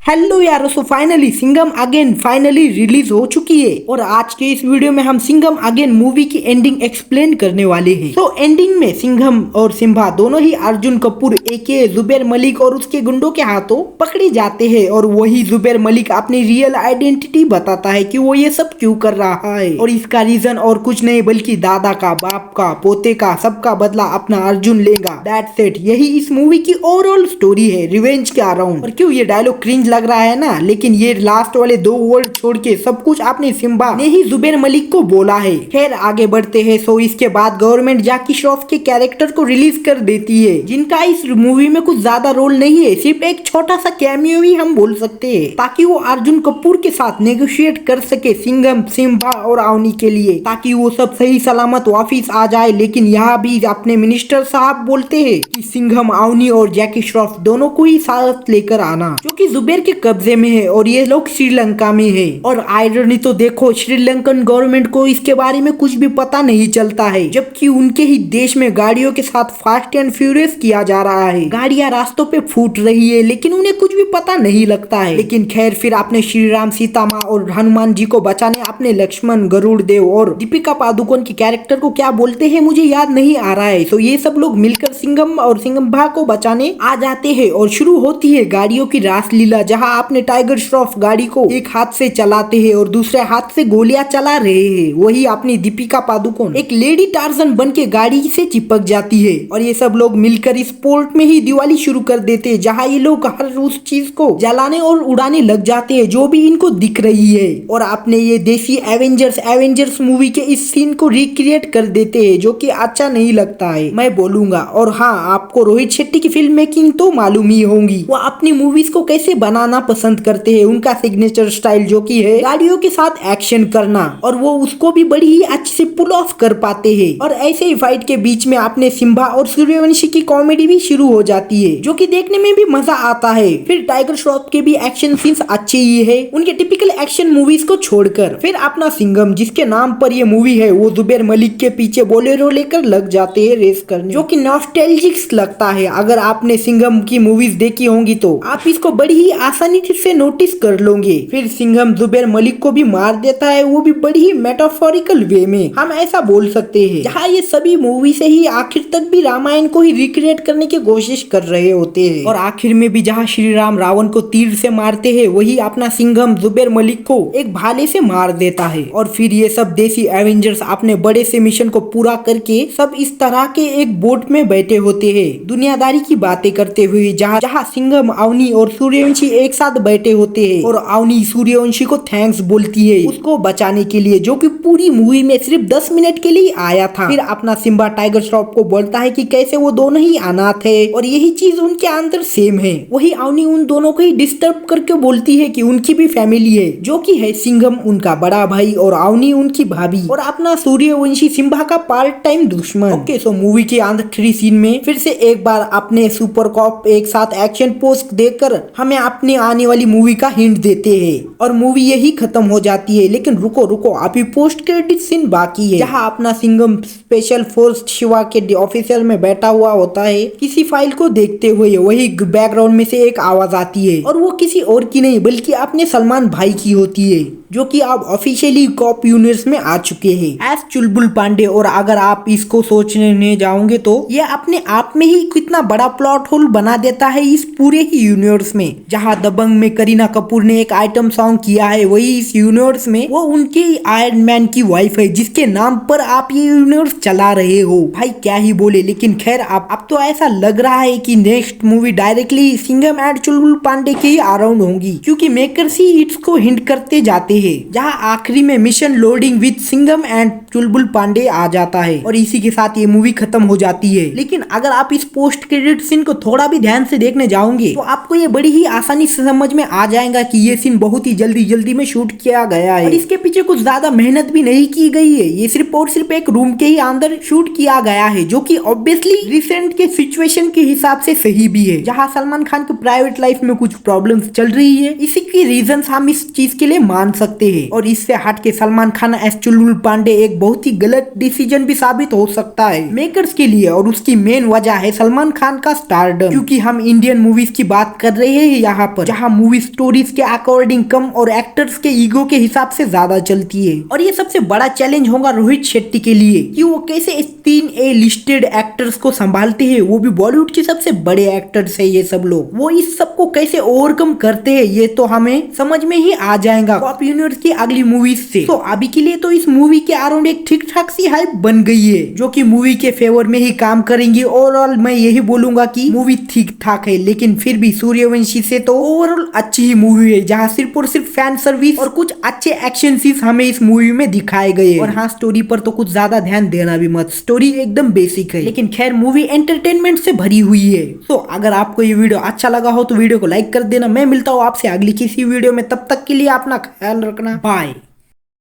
Hello यारो, so finally Singham again finally release हो चुकी है और आज के इस वीडियो में हम सिंघम अगेन मूवी की एंडिंग एक्सप्लेन करने वाले हैं। तो एंडिंग में सिंघम और सिम्बा दोनों ही अर्जुन कपूर एके जुबैर मलिक और उसके गुंडों के हाथों पकड़े जाते हैं और वही जुबैर मलिक अपनी रियल आइडेंटिटी बताता है कि वो ये सब क्यों कर रहा है और इसका रीजन और कुछ नहीं बल्कि दादा का, बाप का, पोते का, सबका बदला अपना अर्जुन लेगा। दैट्स इट, यही इस मूवी की ओवरऑल स्टोरी है रिवेंज के अराउंड। और क्यों ये डायलॉग क्रिंज लग रहा है ना, लेकिन ये लास्ट वाले दो वर्ड छोड़ के सब कुछ आपने सिम्बा ने ही जुबैर मलिक को बोला है। खैर आगे बढ़ते हैं। सो इसके बाद गवर्नमेंट जैकी श्रॉफ के कैरेक्टर को रिलीज कर देती है, जिनका इस मूवी में कुछ ज्यादा रोल नहीं है, सिर्फ एक छोटा सा कैमियो ही हम बोल सकते हैं, ताकि वो अर्जुन कपूर के साथ नेगोशिएट कर सके सिंघम, सिम्बा और अवनी के लिए, ताकि वो सब सही सलामत वापिस आ जाए। लेकिन यहाँ भी अपने मिनिस्टर साहब बोलते हैं कि सिंघम, अवनी और जैकी श्रॉफ दोनों को ही साथ लेकर आना, जो कि जुबैर के कब्जे में है और ये लोग श्रीलंका में है। और आयरनी तो देखो, श्रीलंकन गवर्नमेंट को इसके बारे में कुछ भी पता नहीं चलता है, जबकि उनके ही देश में गाड़ियों के साथ फास्ट एंड फ्यूरियस किया जा रहा है। गाड़ियां रास्तों पे फूट रही है लेकिन उन्हें कुछ भी पता नहीं लगता है। लेकिन खैर फिर अपने श्री राम, सीता माँ और हनुमान जी को बचाने अपने लक्ष्मण, गरुड़ देव और दीपिका पादुकोण के कैरेक्टर को क्या बोलते हैं मुझे याद नहीं आ रहा है। तो ये सब लोग मिलकर सिंघम और सिंघम्भा को बचाने आ जाते हैं और शुरू होती है गाड़ियों की रासलीला, जहाँ आपने टाइगर श्रॉफ गाड़ी को एक हाथ से चलाते हैं और दूसरे हाथ से गोलियां चला रहे हैं। वही अपनी दीपिका पादुकोण एक लेडी टार्जन बन के गाड़ी से चिपक जाती है और ये सब लोग मिलकर इस पोर्ट में ही दिवाली शुरू कर देते हैं, जहाँ ये लोग हर उस चीज को जलाने और उड़ाने लग जाते हैं जो भी इनको दिख रही है। और आपने ये देसी एवेंजर्स मूवी के इस सीन को रिक्रिएट कर देते हैं, जो कि अच्छा नहीं लगता है मैं बोलूंगा। और हाँ, आपको रोहित शेट्टी की फिल्म मेकिंग तो मालूम ही होंगी, वो अपनी मूवीज को कैसे बनाना पसंद करते हैं। उनका सिग्नेचर स्टाइल जो कि है गाड़ियों के साथ एक्शन करना, और वो उसको भी बड़ी ही अच्छे से पुल ऑफ कर पाते हैं। और ऐसे ही फाइट के बीच में आपने सिम्बा और सूर्यवंशी की कॉमेडी भी शुरू हो जाती है, जो कि देखने में भी मजा आता है। फिर टाइगर श्रॉफ के भी एक्शन सीन्स अच्छे ही है, उनके टिपिकल एक्शन मूवीज को छोड़कर। फिर अपना सिंघम, जिसके नाम पर ये मूवी है, वो जुबैर मलिक के पीछे बोलेरो लेकर लग जाते हैं रेस करने, जो कि नॉस्टैल्जिक लगता है। अगर आपने सिंघम की मूवीज देखी होंगी तो आप इसको बड़ी ही आसानी से नोटिस कर लोगे। फिर सिंघम जुबैर मलिक को भी मार देता है, वो भी बड़ी ही मेटाफोरिकल वे में हम ऐसा बोल सकते हैं, जहाँ ये सभी मूवी से ही आखिर तक भी रामायण को ही रिक्रिएट करने की कोशिश कर रहे होते हैं। और आखिर में भी जहाँ श्री राम रावण को तीर से मारते हैं, वही अपना सिंघम जुबैर मलिक को एक भाले से मार देता है। और फिर ये सब देसी एवेंजर्स अपने बड़े से मिशन को पूरा करके सब इस तरह के एक बोट में बैठे होते हैं, दुनियादारी की बातें करते हुए, जहाँ सिंघम, अवनी और सूर्यवंशी एक साथ बैठे होते हैं। और अवनी सूर्यवंशी को थैंक्स बोलती है उसको बचाने के लिए, जो कि पूरी मूवी में सिर्फ 10 मिनट के लिए आया था। फिर अपना सिम्बा टाइगर श्रॉफ को बोलता है कि कैसे वो दोनों ही अनाथ है और यही चीज उनके अंदर सेम है। वही अवनी उन दोनों को ही डिस्टर्ब करके बोलती है कि उनकी भी फैमिली है, जो कि है सिंघम उनका बड़ा भाई और अवनी उनकी भाभी, और अपना सूर्यवंशी सिम्बा का पार्ट टाइम दुश्मन। ओके, सो मूवी के आखिरी सीन में फिर से एक बार अपने सुपर कॉप एक साथ एक्शन पोस्ट देकर हमें अपने आने वाली मूवी का हिंट देते हैं और मूवी यही खत्म हो जाती है। लेकिन रुको अभी पोस्ट क्रेडिट सीन बाकी है, जहाँ अपना सिंघम स्पेशल फोर्स शिवा के ऑफिसर में बैठा हुआ होता है किसी फाइल को देखते हुए। वही बैकग्राउंड में से एक आवाज आती है और वो किसी और की नहीं बल्कि अपने सलमान भाई की होती है, जो कि अब ऑफिशियली कॉप यूनिवर्स में आ चुके हैं एस चुलबुल पांडे। और अगर आप इसको सोचने जाओगे तो ये अपने आप में ही कितना बड़ा प्लॉट होल बना देता है इस पूरे ही यूनिवर्स में। जहाँ दबंग में करीना कपूर ने एक आइटम सॉन्ग किया है, वही इस यूनिवर्स में वो उनके आयरन मैन की वाइफ है, जिसके नाम पर आप ये यूनिवर्स चला रहे हो। भाई क्या ही बोले, लेकिन खैर अब तो ऐसा लग रहा है कि next movie directly Singham and Chulbul Pandey के ही अराउंड होंगी, क्योंकि मेकर्स ही इसको हिंट करते जाते हैं, जहां आखिरी में mission loading with Singham and Chulbul Pandey आ जाता है और इसी के साथ ये मूवी खत्म हो जाती है। लेकिन अगर आप इस पोस्ट क्रेडिट सीन को थोड़ा भी ध्यान से देखने जाओगे तो आपको ये बड़ी ही आसानी से समझ में आ जाएगा कि ये सीन बहुत ही जल्दी में शूट किया गया है और इसके पीछे कुछ ज्यादा मेहनत भी नहीं की गई है। ये सिर्फ और सिर्फ एक रूम के ही अंदर शूट किया गया है, जो कि ऑब्वियसली रिसेंट के सिचुएशन के हिसाब से सही भी है, जहाँ सलमान खान की प्राइवेट लाइफ में कुछ प्रॉब्लम्स चल रही है। इसी की रीजन हम इस चीज के लिए मान सकते सकते हैं। और इससे हट के सलमान खान एस चुलबुल पांडे एक बहुत ही गलत डिसीजन भी साबित हो सकता है मेकर्स के लिए। और उसकी मेन वजह है सलमान खान का स्टारडम, क्योंकि हम इंडियन मूवीज की बात कर रहे हैं यहाँ पर, जहाँ मूवी स्टोरीज के अकॉर्डिंग कम और एक्टर्स के ईगो के हिसाब से ज्यादा चलती है। और ये सबसे बड़ा चैलेंज होगा रोहित शेट्टी के लिए कि वो कैसे इस 3A लिस्टेड एक्टर्स को संभालते हैं, वो भी बॉलीवुड के सबसे बड़े एक्टर्स है ये सब लोग। वो इस सब को कैसे ओवरकम करते हैं ये तो हमें समझ में ही आ जाएगा पॉप यूनिवर्स की अगली मूवीज से। तो अभी के लिए तो इस मूवी के अराउंड एक ठीक ठाक सी हाइप बन गई है, जो कि मूवी के फेवर में ही काम करेंगी। ओवरऑल मैं यही बोलूंगा कि मूवी ठीक ठाक है, लेकिन फिर भी सूर्यवंशी से तो ओवरऑल अच्छी ही मूवी है, जहाँ सिर्फ और सिर्फ फैन सर्विस और कुछ अच्छे एक्शन सीन्स हमें इस मूवी में दिखाए गए। और हाँ, स्टोरी पर तो कुछ ज्यादा ध्यान देना भी मत, स्टोरी एकदम बेसिक है, लेकिन खैर मूवी एंटरटेनमेंट से भरी हुई है। तो अगर आपको ये वीडियो अच्छा लगा हो तो वीडियो को लाइक कर देना। मैं मिलता हूँ आपसे अगली किसी वीडियो में, तब तक के लिए अपना ख्याल रखना, बाय।